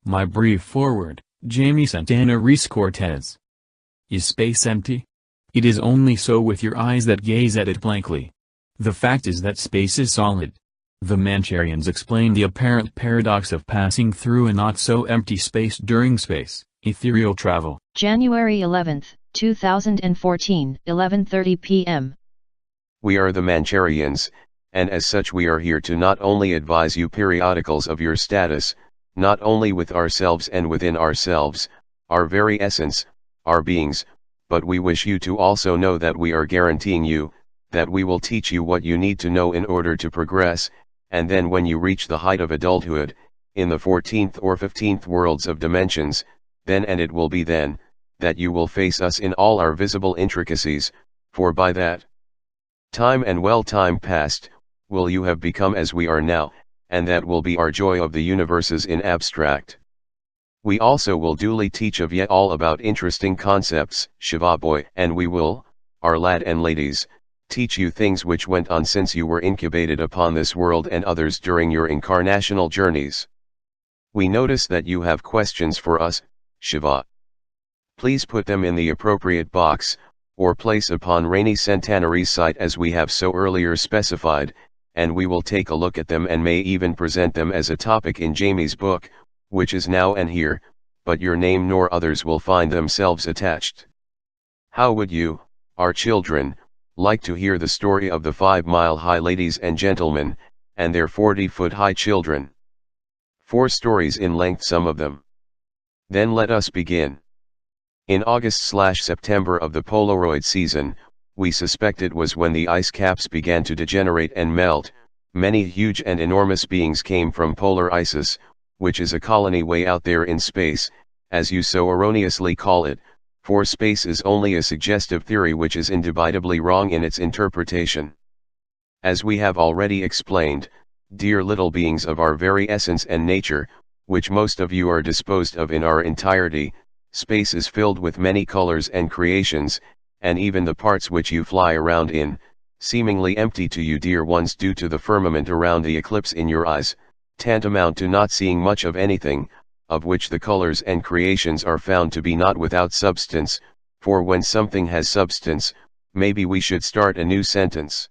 My brief foreword, Jamie Sentana-Ries Cortez. Is space empty? It is only so with your eyes that gaze at it blankly. The fact is that space is solid. The Mancharians explain the apparent paradox of passing through a not-so-empty space during space, ethereal travel. January 11, 2014, 11:30 p.m. We are the Mancharians, and as such we are here to not only advise you periodicals of your status, not only with ourselves and within ourselves, our very essence, our beings, but we wish you to also know that we are guaranteeing you, that we will teach you what you need to know in order to progress, and then when you reach the height of adulthood, in the 14th or 15th worlds of dimensions, then and it will be then, that you will face us in all our visible intricacies, for by that time and well time past, will you have become as we are now, and that will be our joy of the universes in abstract. We also will duly teach of yet all about interesting concepts, Shiva boy, and we will, our lad and ladies, teach you things which went on since you were incubated upon this world and others during your incarnational journeys. We notice that you have questions for us, Shiva. Please put them in the appropriate box, or place upon rainy Sentana-Ries site as we have so earlier specified, and we will take a look at them and may even present them as a topic in Jamie's book, which is now and here, but your name nor others will find themselves attached. How would you, our children, like to hear the story of the 5-mile-high ladies and gentlemen, and their 40-foot-high children? 4 stories in length some of them. Then let us begin. In August/September of the Polaroid season, we suspect it was when the ice caps began to degenerate and melt, many huge and enormous beings came from polar isis, which is a colony way out there in space, as you so erroneously call it, for space is only a suggestive theory which is indubitably wrong in its interpretation. As we have already explained, dear little beings of our very essence and nature, which most of you are disposed of in our entirety, space is filled with many colors and creations, and even the parts which you fly around in, seemingly empty to you dear ones due to the firmament around the eclipse in your eyes, tantamount to not seeing much of anything, of which the colors and creations are found to be not without substance, for when something has substance, maybe we should start a new sentence.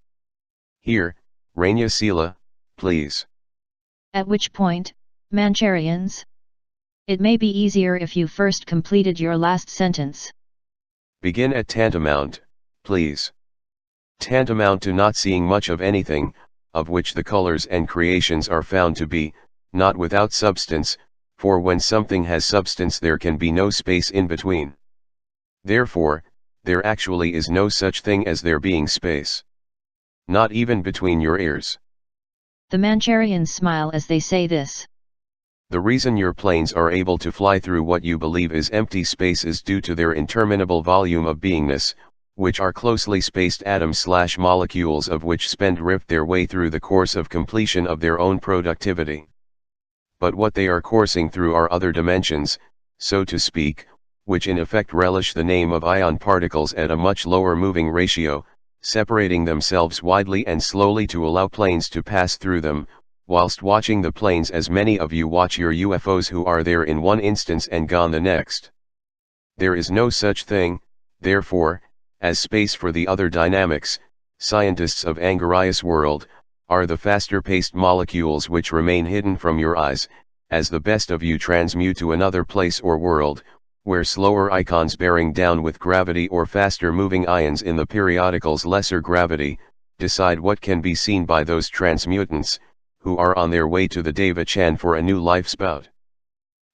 Here, Rania Sila, please. At which point, Mancharians? It may be easier if you first completed your last sentence. Begin at tantamount, please. Tantamount to not seeing much of anything, of which the colors and creations are found to be, not without substance, for when something has substance there can be no space in between. Therefore, there actually is no such thing as there being space. Not even between your ears. The Mancharians smile as they say this. The reason your planes are able to fly through what you believe is empty space is due to their interminable volume of beingness, which are closely spaced atoms/molecules of which spend-rift their way through the course of completion of their own productivity. But what they are coursing through are other dimensions, so to speak, which in effect relish the name of ion particles at a much lower moving ratio, separating themselves widely and slowly to allow planes to pass through them, whilst watching the planes as many of you watch your UFOs who are there in one instance and gone the next. There is no such thing, therefore, as space for the other dynamics. Scientists of Angarias world, are the faster-paced molecules which remain hidden from your eyes, as the best of you transmute to another place or world, where slower icons bearing down with gravity or faster-moving ions in the periodical's lesser gravity, decide what can be seen by those transmutants, who are on their way to the Deva Chan for a new life spout.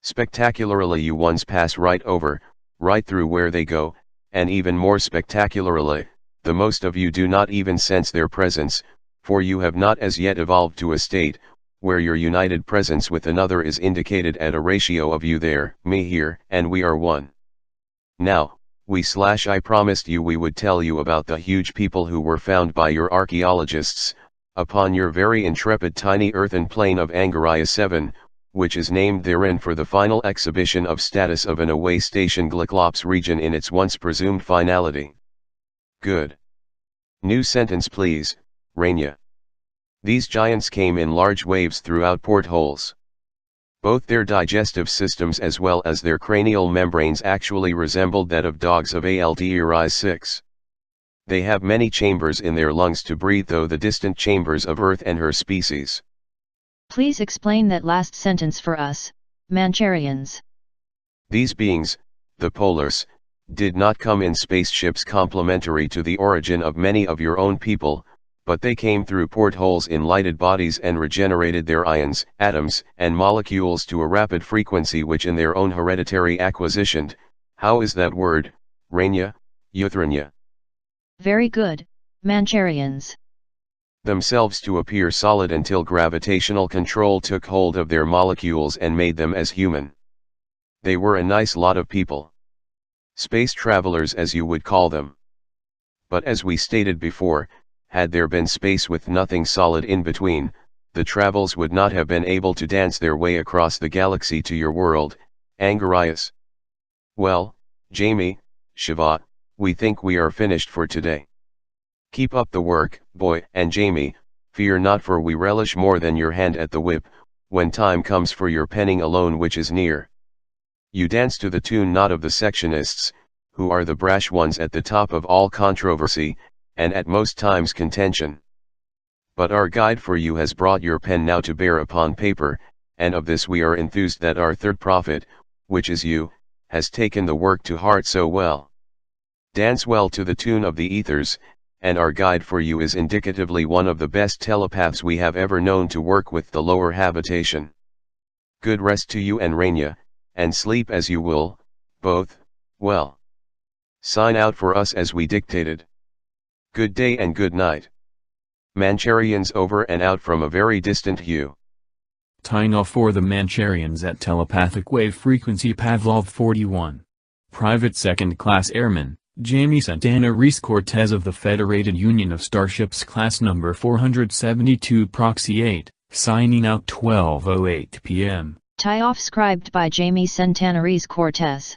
Spectacularly you ones pass right over, right through where they go, and even more spectacularly, the most of you do not even sense their presence, for you have not as yet evolved to a state, where your united presence with another is indicated at a ratio of you there, me here, and we are one. Now, I promised you we would tell you about the huge people who were found by your archaeologists, upon your very intrepid tiny earthen plain of Angarias 7, which is named therein for the final exhibition of status of an away station Glyclops region in its once presumed finality. Good. New sentence please, Rania. These giants came in large waves throughout portholes. Both their digestive systems as well as their cranial membranes actually resembled that of dogs of Altairis 6. They have many chambers in their lungs to breathe, though the distant chambers of Earth and her species. Please explain that last sentence for us, Mancharians. These beings, the polars, did not come in spaceships complementary to the origin of many of your own people, but they came through portholes in lighted bodies and regenerated their ions, atoms, and molecules to a rapid frequency which in their own hereditary acquisitioned, how is that word, Rania, Euthrania? Very good, Mancharians. Themselves to appear solid until gravitational control took hold of their molecules and made them as human. They were a nice lot of people. Space travelers, as you would call them. But as we stated before, had there been space with nothing solid in between, the travels would not have been able to dance their way across the galaxy to your world, Angarias. Well, Jamie, Shiva, we think we are finished for today. Keep up the work, boy, and Jamie, fear not, for we relish more than your hand at the whip, when time comes for your penning alone which is near. You dance to the tune not of the sectionists, who are the brash ones at the top of all controversy, and at most times contention. But our guide for you has brought your pen now to bear upon paper, and of this we are enthused that our third prophet, which is you, has taken the work to heart so well. Dance well to the tune of the ethers, and our guide for you is indicatively one of the best telepaths we have ever known to work with the lower habitation. Good rest to you and Rania, and sleep as you will, both, well. Sign out for us as we dictated. Good day and good night. Mancharians over and out from a very distant hue. Tying off for the Mancharians at telepathic wave frequency Pavlov 41. Private Second Class Airman, Jamie Sentana-Ries Cortez of the Federated Union of Starships Class Number 472 Proxy 8, signing out 12:08 p.m. Tie off scribed by Jamie Sentana-Ries Cortez.